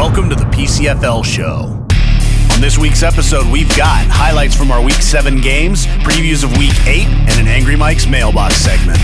Welcome to the PCFL Show. On this week's episode, we've got highlights from our Week 7 games, previews of Week 8, and an Angry Mike's mailbox segment.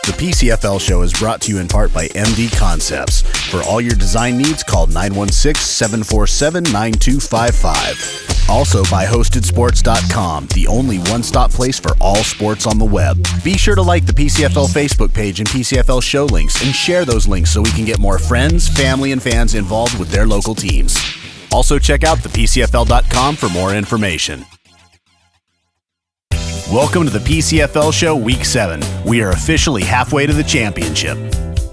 The PCFL Show is brought to you in part by MD Concepts. For all your design needs, call 916-747-9255. Also by HostedSports.com, the only one-stop place for all sports on the web. Be sure to like the PCFL Facebook page and PCFL Show links and share those links so we can get more friends, family, and fans involved with their local teams. Also check out thepcfl.com for more information. Welcome to the PCFL Show Week 7. We are officially halfway to the championship.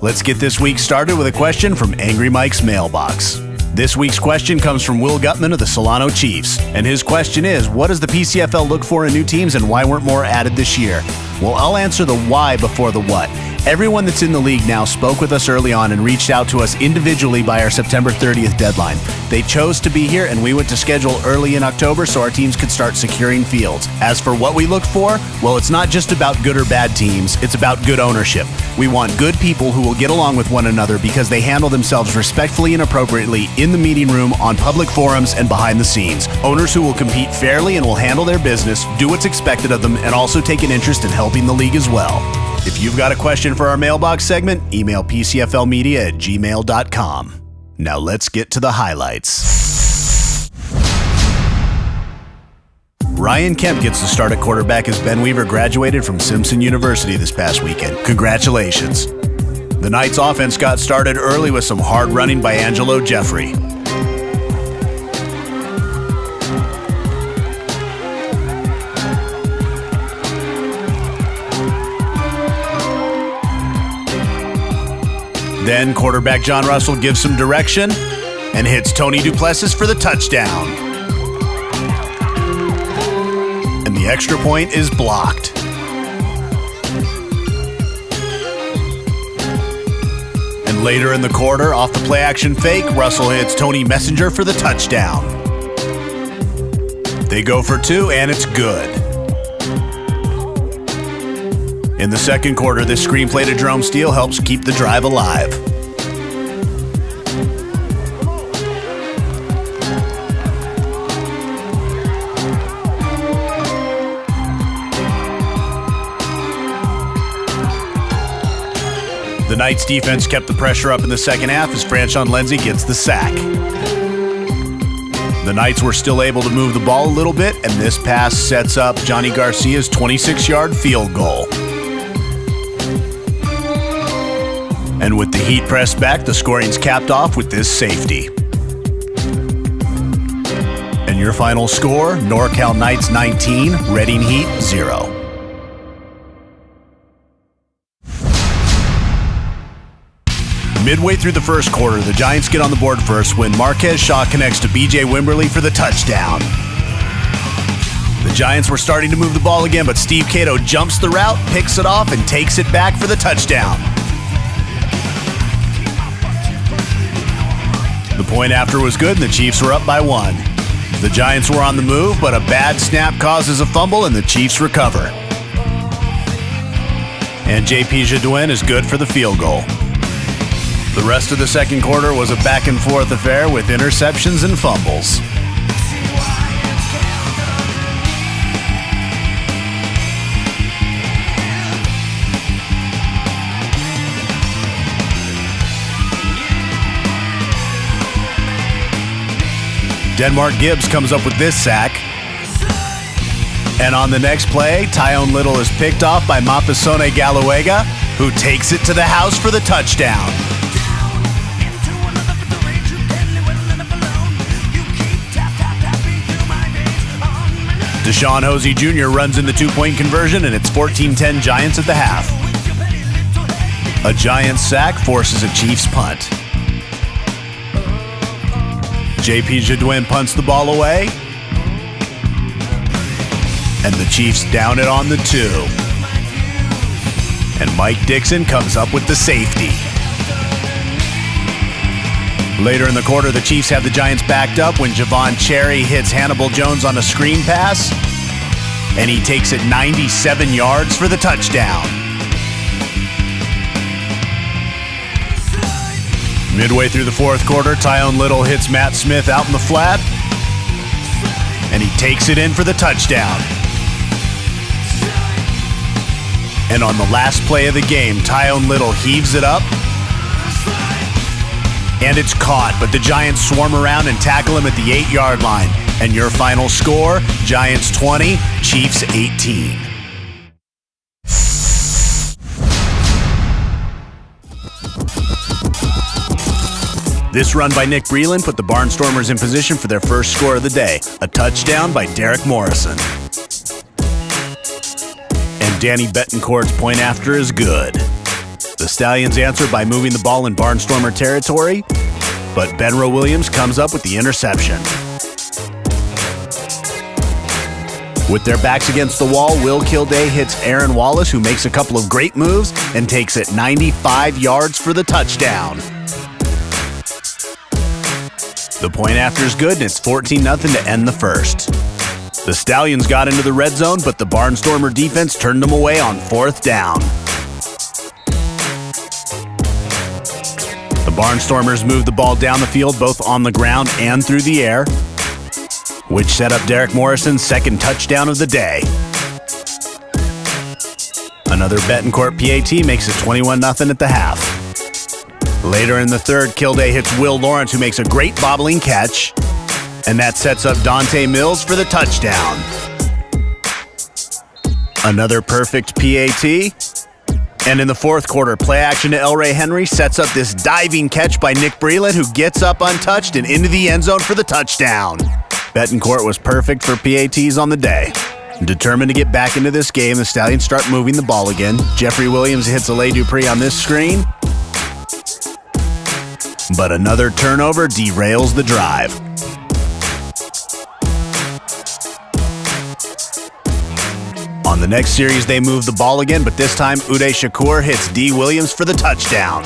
Let's get this week started with a question from Angry Mike's mailbox. This week's question comes from Will Gutman of the Solano Chiefs, and his question is, what does the PCFL look for in new teams and why weren't more added this year? Well, I'll answer the why before the what. Everyone that's in the league now spoke with us early on and reached out to us individually by our September 30th deadline. They chose to be here, and we went to schedule early in October so our teams could start securing fields. As for what we look for, well, it's not just about good or bad teams, it's about good ownership. We want good people who will get along with one another because they handle themselves respectfully and appropriately in the meeting room, on public forums, and behind the scenes. Owners who will compete fairly and will handle their business, do what's expected of them, and also take an interest in helping the league as well. If you've got a question for our mailbox segment, email pcflmedia@gmail.com. Now let's get to the highlights. Ryan Kemp gets the start at quarterback as Ben Weaver graduated from Simpson University this past weekend. Congratulations. The Knights offense got started early with some hard running by Angelo Jeffrey. Then quarterback John Russell gives some direction and hits Tony Duplessis for the touchdown. And the extra point is blocked. And later in the quarter, off the play-action fake, Russell hits Tony Messenger for the touchdown. They go for two, and it's good. In the second quarter, this screenplay to Jerome Steele helps keep the drive alive. The Knights defense kept the pressure up in the second half as Franchon Lenzi gets the sack. The Knights were still able to move the ball a little bit, and this pass sets up Johnny Garcia's 26-yard field goal. And with the heat pressed back, the scoring's capped off with this safety. And your final score, NorCal Knights 19, Reading Heat 0. Midway through the first quarter, the Giants get on the board first when Marquez Shaw connects to B.J. Wimberly for the touchdown. The Giants were starting to move the ball again, but Steve Cato jumps the route, picks it off, and takes it back for the touchdown. The point after was good, and the Chiefs were up by 1. The Giants were on the move, but a bad snap causes a fumble, and the Chiefs recover. And J.P. Jadouin is good for the field goal. The rest of the second quarter was a back-and-forth affair with interceptions and fumbles. Denmark Gibbs comes up with this sack. And on the next play, Tyone Little is picked off by Mapasone Galuega, who takes it to the house for the touchdown. Deshaun Hosey Jr. runs in the two-point conversion, and it's 14-10 Giants at the half. A Giants sack forces a Chiefs punt. J.P. Jadouin punts the ball away. And the Chiefs down it on the 2. and Mike Dixon comes up with the safety. Later in the quarter, the Chiefs have the Giants backed up when Javon Cherry hits Hannibal Jones on a screen pass, and he takes it 97 yards for the touchdown. Midway through the fourth quarter, Tyone Little hits Matt Smith out in the flat, and he takes it in for the touchdown. And on the last play of the game, Tyone Little heaves it up, and it's caught, but the Giants swarm around and tackle him at the 8-yard line. And your final score, Giants 20, Chiefs 18. This run by Nick Breland put the Barnstormers in position for their first score of the day, a touchdown by Derek Morrison. And Danny Betancourt's point after is good. The Stallions answer by moving the ball in Barnstormer territory, but Benro Williams comes up with the interception. With their backs against the wall, Will Kilday hits Aaron Wallace, who makes a couple of great moves and takes it 95 yards for the touchdown. The point after is good, and it's 14-0 to end the first. The Stallions got into the red zone, but the Barnstormer defense turned them away on 4th down. The Barnstormers moved the ball down the field, both on the ground and through the air, which set up Derek Morrison's second touchdown of the day. Another Betancourt PAT makes it 21-0 at the half. Later in the third, Kilday hits Will Lawrence, who makes a great bobbling catch, and that sets up Dante Mills for the touchdown. Another perfect PAT. And in the fourth quarter, play action to Elray Henry sets up this diving catch by Nick Breland, who gets up untouched and into the end zone for the touchdown. Betancourt was perfect for PATs on the day. Determined to get back into this game, the Stallions start moving the ball again. Jeffrey Williams hits Alay Dupree on this screen, but another turnover derails the drive. On the next series, they move the ball again, but this time Uday Shakur hits D. Williams for the touchdown.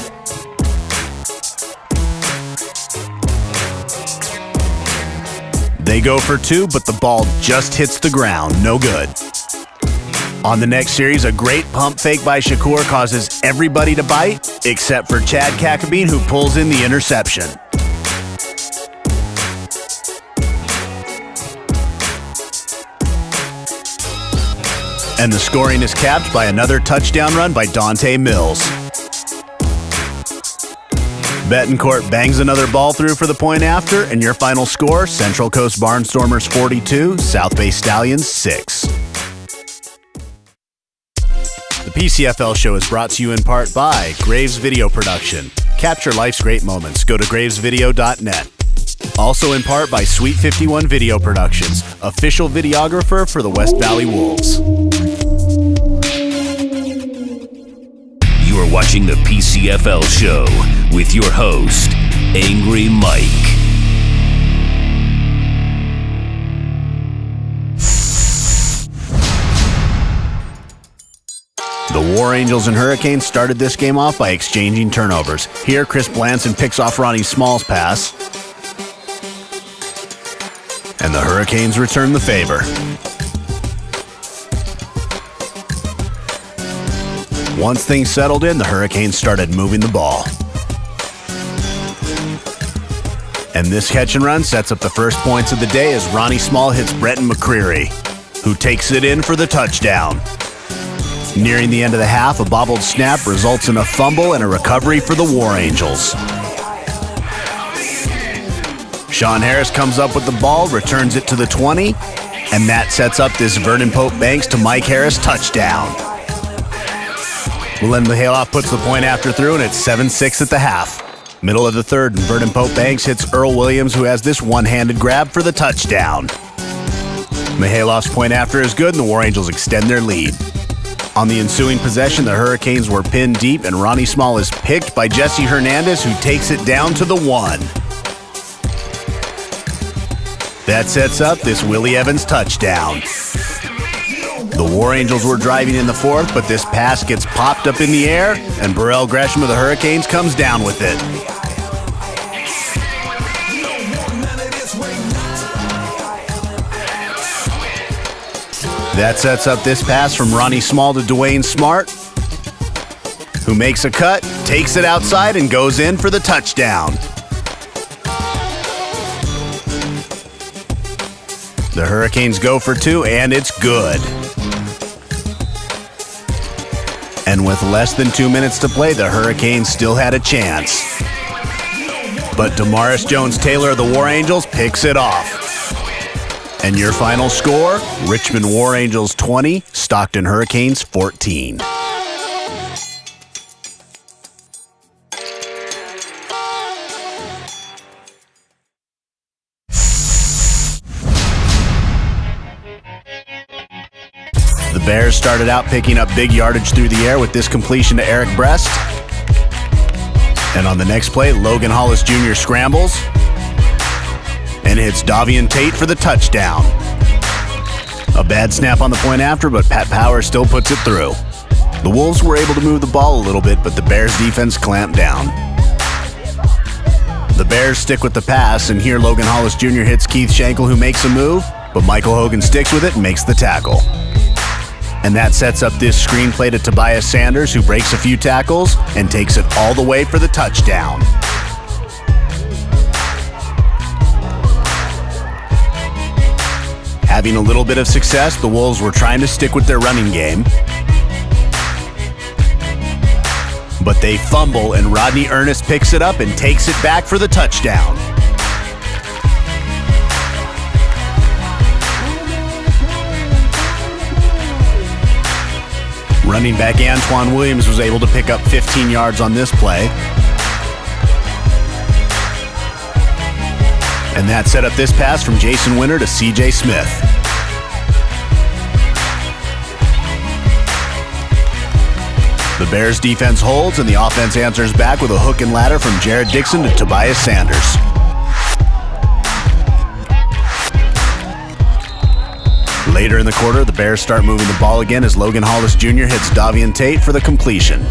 They go for 2, but the ball just hits the ground. No good. On the next series, a great pump fake by Shakur causes everybody to bite, except for Chad Kakabine, who pulls in the interception. And the scoring is capped by another touchdown run by Dante Mills. Betancourt bangs another ball through for the point after, and your final score, Central Coast Barnstormers 42, South Bay Stallions 6. The PCFL Show is brought to you in part by Graves Video Production. Capture life's great moments. Go to gravesvideo.net. Also in part by Sweet 51 Video Productions, official videographer for the West Valley Wolves. You are watching the PCFL Show with your host, Angry Mike. The War Angels and Hurricanes started this game off by exchanging turnovers. Here, Chris Blanson picks off Ronnie Small's pass, and the Hurricanes return the favor. Once things settled in, the Hurricanes started moving the ball. And this catch and run sets up the first points of the day as Ronnie Small hits Brenton McCreary, who takes it in for the touchdown. Nearing the end of the half, a bobbled snap results in a fumble and a recovery for the War Angels. Sean Harris comes up with the ball, returns it to the 20, and that sets up this Vernon Pope Banks to Mike Harris touchdown. Len Mihailoff puts the point after through, and it's 7-6 at the half. Middle of the third, and Vernon Pope Banks hits Earl Williams, who has this one-handed grab for the touchdown. Mihailoff's point after is good, and the War Angels extend their lead. On the ensuing possession, the Hurricanes were pinned deep, and Ronnie Small is picked by Jesse Hernandez, who takes it down to the 1. That sets up this Willie Evans touchdown. The War Angels were driving in the fourth, but this pass gets popped up in the air, and Burrell Gresham of the Hurricanes comes down with it. That sets up this pass from Ronnie Small to Dwayne Smart, who makes a cut, takes it outside, and goes in for the touchdown. The Hurricanes go for two, and it's good. And with less than 2 minutes to play, the Hurricanes still had a chance. But Damaris Jones-Taylor of the War Angels picks it off. And your final score, Richmond War Angels 20, Stockton Hurricanes 14. The Bears started out picking up big yardage through the air with this completion to Eric Brest. And on the next play, Logan Hollis Jr. scrambles and hits Davian Tate for the touchdown. A bad snap on the point after, but Pat Power still puts it through. The Wolves were able to move the ball a little bit, but the Bears defense clamped down. The Bears stick with the pass, and here Logan Hollis Jr. hits Keith Schenkel, who makes a move, but Michael Hogan sticks with it and makes the tackle. And that sets up this screen play to Tobias Sanders, who breaks a few tackles and takes it all the way for the touchdown. Having a little bit of success, the Wolves were trying to stick with their running game. But they fumble, and Rodney Ernest picks it up and takes it back for the touchdown. Running back Antoine Williams was able to pick up 15 yards on this play. And that set up this pass from Jason Winter to CJ Smith. The Bears defense holds, and the offense answers back with a hook and ladder from Jared Dixon to Tobias Sanders. Later in the quarter, the Bears start moving the ball again as Logan Hollis Jr. hits Davian Tate for the completion.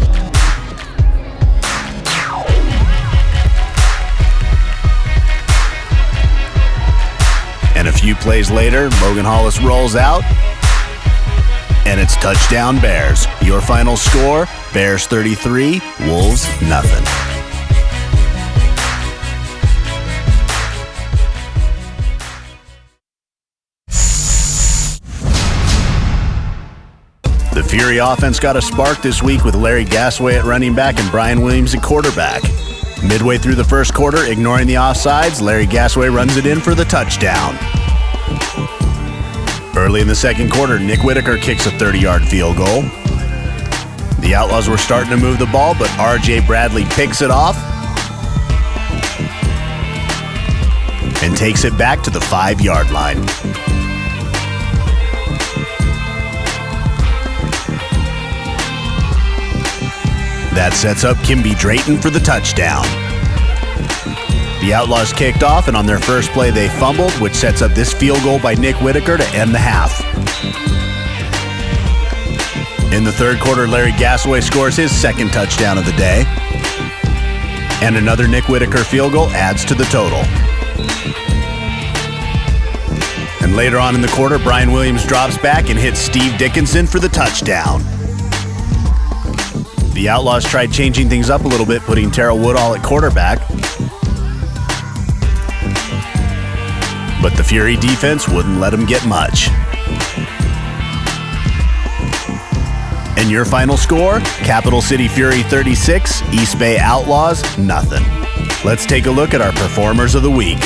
And a few plays later, Logan Hollis rolls out, and it's touchdown Bears. Your final score, Bears 33, Wolves nothing. The Fury offense got a spark this week with Larry Gasaway at running back and Brian Williams at quarterback. Midway through the first quarter, ignoring the offsides, Larry Gasaway runs it in for the touchdown. Early in the second quarter, Nick Whitaker kicks a 30-yard field goal. The Outlaws were starting to move the ball, but R.J. Bradley picks it off and takes it back to the 5-yard line. That sets up Kimby Drayton for the touchdown. The Outlaws kicked off, and on their first play they fumbled, which sets up this field goal by Nick Whitaker to end the half. In the third quarter, Larry Gasaway scores his second touchdown of the day. And another Nick Whitaker field goal adds to the total. And later on in the quarter, Brian Williams drops back and hits Steve Dickinson for the touchdown. The Outlaws tried changing things up a little bit, putting Terrell Woodall at quarterback. But the Fury defense wouldn't let him get much. And your final score, Capital City Fury 36, East Bay Outlaws nothing. Let's take a look at our performers of the week.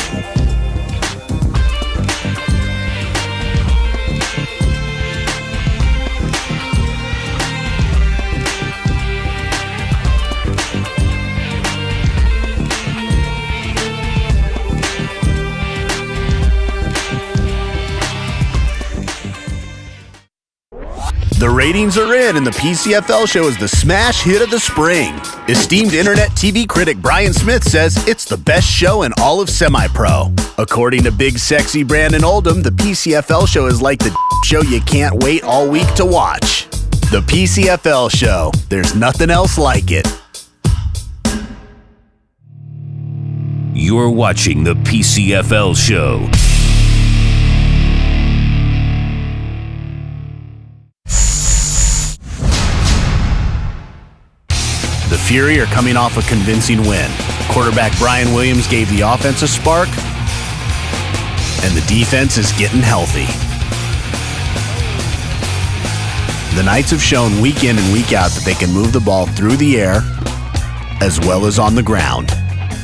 The ratings are in, and the PCFL Show is the smash hit of the spring. Esteemed internet TV critic Brian Smith says it's the best show in all of semi-pro. According to Big Sexy Brandon Oldham, the PCFL Show is like the show you can't wait all week to watch. The PCFL Show. There's nothing else like it. You're watching the PCFL Show. The Fury are coming off a convincing win. Quarterback Brian Williams gave the offense a spark, and the defense is getting healthy. The Knights have shown week in and week out that they can move the ball through the air as well as on the ground.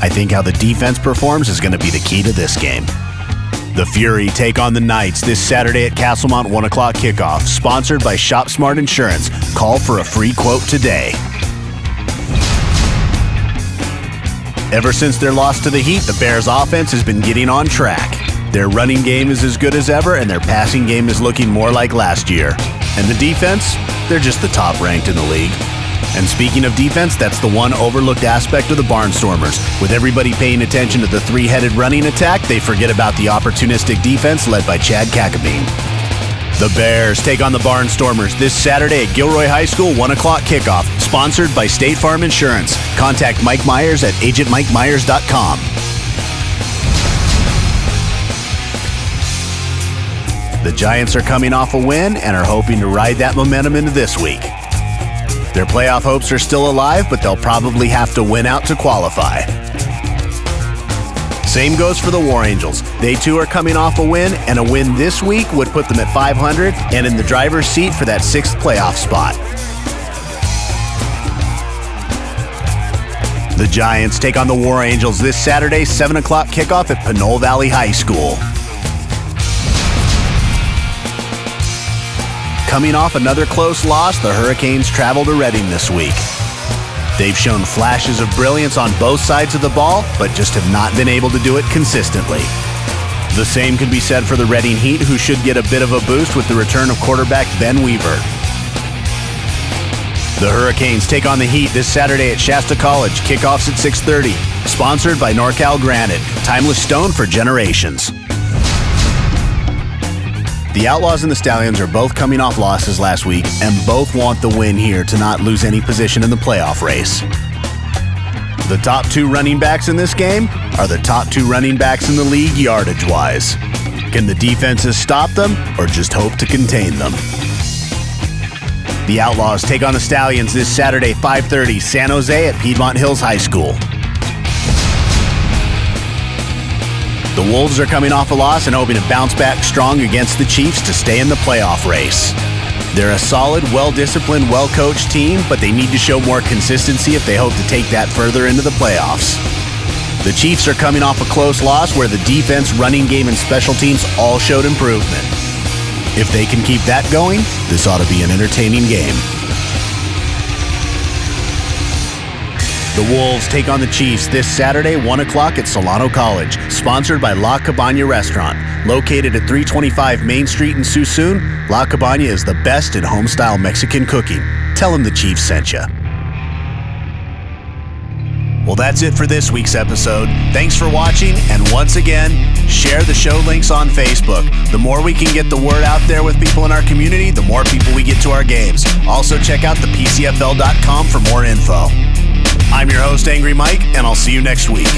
I think how the defense performs is going to be the key to this game. The Fury take on the Knights this Saturday at Castlemont, 1 o'clock kickoff, sponsored by Shop Smart Insurance. Call for a free quote today. Ever since their loss to the Heat, the Bears' offense has been getting on track. Their running game is as good as ever, and their passing game is looking more like last year. And the defense, they're just the top ranked in the league. And speaking of defense, that's the one overlooked aspect of the Barnstormers. With everybody paying attention to the three-headed running attack, they forget about the opportunistic defense led by Chad Kakabine. The Bears take on the Barnstormers this Saturday at Gilroy High School, 1 o'clock kickoff, sponsored by State Farm Insurance. Contact Mike Myers at agentmikemyers.com. The Giants are coming off a win and are hoping to ride that momentum into this week. Their playoff hopes are still alive, but they'll probably have to win out to qualify. Same goes for the War Angels. They too are coming off a win, and a win this week would put them at 500 and in the driver's seat for that 6th playoff spot. The Giants take on the War Angels this Saturday, 7 o'clock kickoff at Pinole Valley High School. Coming off another close loss, the Hurricanes travel to Reading this week. They've shown flashes of brilliance on both sides of the ball, but just have not been able to do it consistently. The same can be said for the Reading Heat, who should get a bit of a boost with the return of quarterback Ben Weaver. The Hurricanes take on the Heat this Saturday at Shasta College. Kickoffs at 6:30. Sponsored by NorCal Granite. Timeless stone for generations. The Outlaws and the Stallions are both coming off losses last week and both want the win here to not lose any position in the playoff race. The top 2 running backs in this game are the top 2 running backs in the league yardage-wise. Can the defenses stop them or just hope to contain them? The Outlaws take on the Stallions this Saturday, 5:30, San Jose at Piedmont Hills High School. The Wolves are coming off a loss and hoping to bounce back strong against the Chiefs to stay in the playoff race. They're a solid, well-disciplined, well-coached team, but they need to show more consistency if they hope to take that further into the playoffs. The Chiefs are coming off a close loss where the defense, running game, and special teams all showed improvement. If they can keep that going, this ought to be an entertaining game. The Wolves take on the Chiefs this Saturday, 1 o'clock at Solano College, sponsored by La Cabana Restaurant. Located at 325 Main Street in Suisun, La Cabana is the best in home-style Mexican cooking. Tell them the Chiefs sent you. Well, that's it for this week's episode. Thanks for watching, and once again, share the show links on Facebook. The more we can get the word out there with people in our community, the more people we get to our games. Also, check out the PCFL.com for more info. I'm your host, Angry Mike, and I'll see you next week.